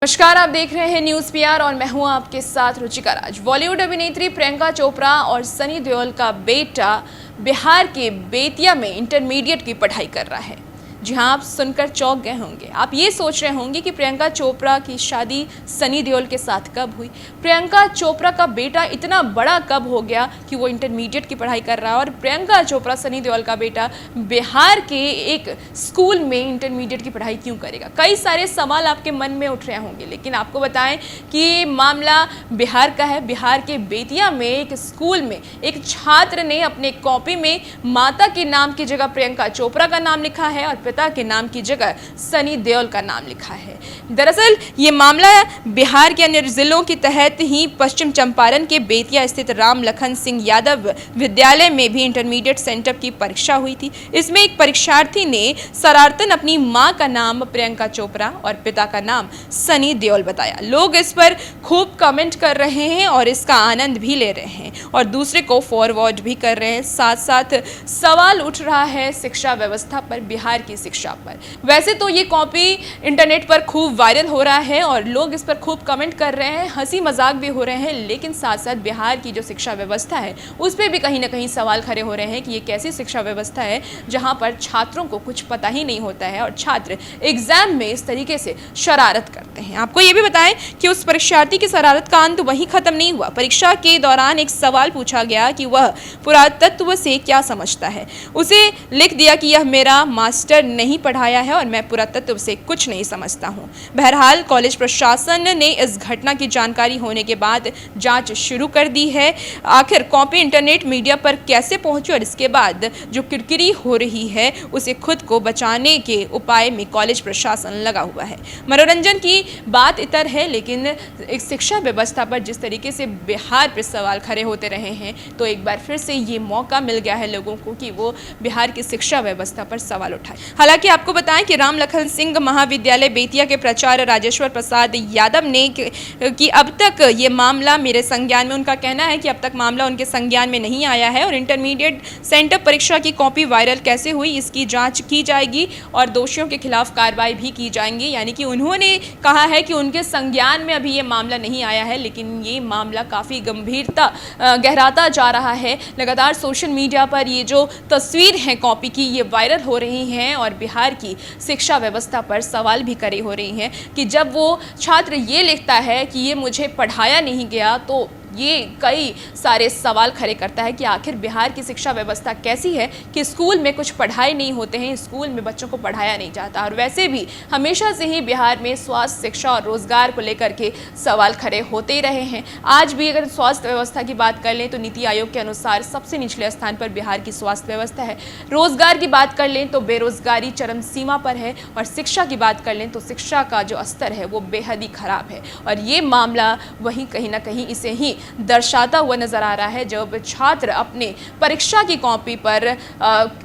नमस्कार, आप देख रहे हैं न्यूज़ पीआर और मैं हूं आपके साथ रुचिका राज। बॉलीवुड अभिनेत्री प्रियंका चोपड़ा और सनी देओल का बेटा बिहार के बेतिया में इंटरमीडिएट की पढ़ाई कर रहा है। जी हां, आप सुनकर चौंक गए होंगे। आप ये सोच रहे होंगे कि प्रियंका चोपड़ा की शादी सनी देओल के साथ कब हुई। प्रियंका चोपड़ा का बेटा इतना बड़ा कब हो गया कि वो इंटरमीडिएट की पढ़ाई कर रहा है, और प्रियंका चोपड़ा सनी देओल का बेटा बिहार के एक स्कूल में इंटरमीडिएट की पढ़ाई क्यों करेगा। कई सारे सवाल आपके मन में उठ रहे होंगे, लेकिन आपको बताएं कि मामला बिहार का है। बिहार के बेतिया में एक स्कूल में एक छात्र ने अपने कॉपी में माता के नाम की जगह प्रियंका चोपड़ा का नाम लिखा है और पिता के नाम की जगह सनी देओल का नाम लिखा है। दरअसल ये मामला बिहार के अन्य जिलों के तहत ही पश्चिम चंपारण के बेतिया स्थित राम लखन सिंह यादव विद्यालय में भी इंटरमीडिएट सेंटर की परीक्षा हुई थी। इसमें एक परीक्षार्थी ने शरारतन अपनी मां का नाम प्रियंका चोपड़ा और पिता का नाम सनी देओल बताया। लोग इस पर खूब कमेंट कर रहे हैं और इसका आनंद भी ले रहे हैं और दूसरे को फॉरवर्ड भी कर रहे हैं। साथ साथ सवाल उठ रहा है शिक्षा व्यवस्था पर, बिहार की शिक्षा पर। वैसे तो ये कॉपी इंटरनेट पर खूब वायरल हो रहा है और लोग इस पर खूब कमेंट कर रहे हैं, हंसी मजाक भी हो रहे हैं, लेकिन साथ साथ बिहार की जो शिक्षा व्यवस्था है उस पर भी कहीं ना कहीं सवाल खड़े हो रहे हैं कि ये कैसी शिक्षा व्यवस्था है जहां पर छात्रों को कुछ पता ही नहीं होता है और छात्र एग्जाम में इस तरीके से शरारत करते हैं। आपको ये भी बताएं कि उस परीक्षार्थी की शरारत का अंत वहीं खत्म नहीं हुआ। परीक्षा के दौरान एक सवाल पूछा गया कि वह पुरातत्व से क्या समझता है। उसे लिख दिया कि यह मेरा मास्टर नहीं पढ़ाया है और मैं पुरातत्व से कुछ नहीं समझता हूं। बहरहाल कॉलेज प्रशासन ने इस घटना की जानकारी होने के बाद जांच शुरू कर दी है। आखिर कॉपी इंटरनेट मीडिया पर कैसे पहुंची और इसके बाद जो किरकिरी हो रही है उसे खुद को बचाने के उपाय में कॉलेज प्रशासन लगा हुआ है। मनोरंजन की बात इतर है, लेकिन एक शिक्षा व्यवस्था पर जिस तरीके से बिहार पर सवाल खड़े होते रहे हैं, तो एक बार फिर से ये मौका मिल गया है लोगों को कि वो बिहार की शिक्षा व्यवस्था पर सवाल उठाए। हालांकि आपको बताएं कि राम लखन सिंह महाविद्यालय बेतिया के प्राचार्य राजेश्वर प्रसाद यादव ने कि अब तक ये मामला मेरे संज्ञान में, उनका कहना है कि अब तक मामला उनके संज्ञान में नहीं आया है और इंटरमीडिएट सेंटर परीक्षा की कॉपी वायरल कैसे हुई इसकी जांच की जाएगी और दोषियों के खिलाफ कार्रवाई भी की जाएंगी। यानी कि उन्होंने कहा है कि उनके संज्ञान में अभी ये मामला नहीं आया है, लेकिन ये मामला काफ़ी गंभीरता गहराता जा रहा है। लगातार सोशल मीडिया पर ये जो तस्वीर है कॉपी की ये वायरल हो रही हैं और बिहार की शिक्षा व्यवस्था पर सवाल भी खड़े हो रही हैं कि जब वो छात्र ये लिखता है कि ये मुझे पढ़ाया नहीं गया, तो ये कई सारे सवाल खड़े करता है कि आखिर बिहार की शिक्षा व्यवस्था कैसी है कि स्कूल में कुछ पढ़ाई नहीं होते हैं, स्कूल में बच्चों को पढ़ाया नहीं जाता। और वैसे भी हमेशा से ही बिहार में स्वास्थ्य, शिक्षा और रोजगार को लेकर के सवाल खड़े होते ही रहे हैं। आज भी अगर स्वास्थ्य व्यवस्था की बात कर लें तो नीति आयोग के अनुसार सबसे निचले स्थान पर बिहार की स्वास्थ्य व्यवस्था है। रोजगार की बात कर लें तो बेरोजगारी चरम सीमा पर है और शिक्षा की बात कर लें तो शिक्षा का जो स्तर है वो बेहद ही खराब है। और ये मामला वहीं कहीं ना कहीं इसे ही दर्शाता हुआ नजर आ रहा है जब छात्र अपने परीक्षा की कॉपी पर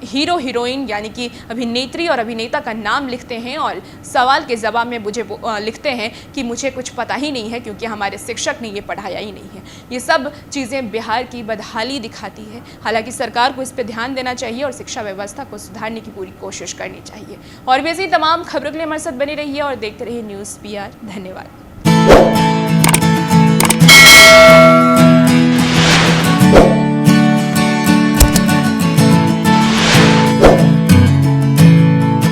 हीरो हीरोइन यानी कि अभिनेत्री और अभिनेता का नाम लिखते हैं और सवाल के जवाब में मुझे लिखते हैं कि मुझे कुछ पता ही नहीं है क्योंकि हमारे शिक्षक ने ये पढ़ाया ही नहीं है। ये सब चीज़ें बिहार की बदहाली दिखाती है। हालांकि सरकार को इस पर ध्यान देना चाहिए और शिक्षा व्यवस्था को सुधारने की पूरी कोशिश करनी चाहिए। और भी ऐसी तमाम खबरों के लिए हमारे साथ बने रहिए और देखते रहिए न्यूज़ पीआर। धन्यवाद।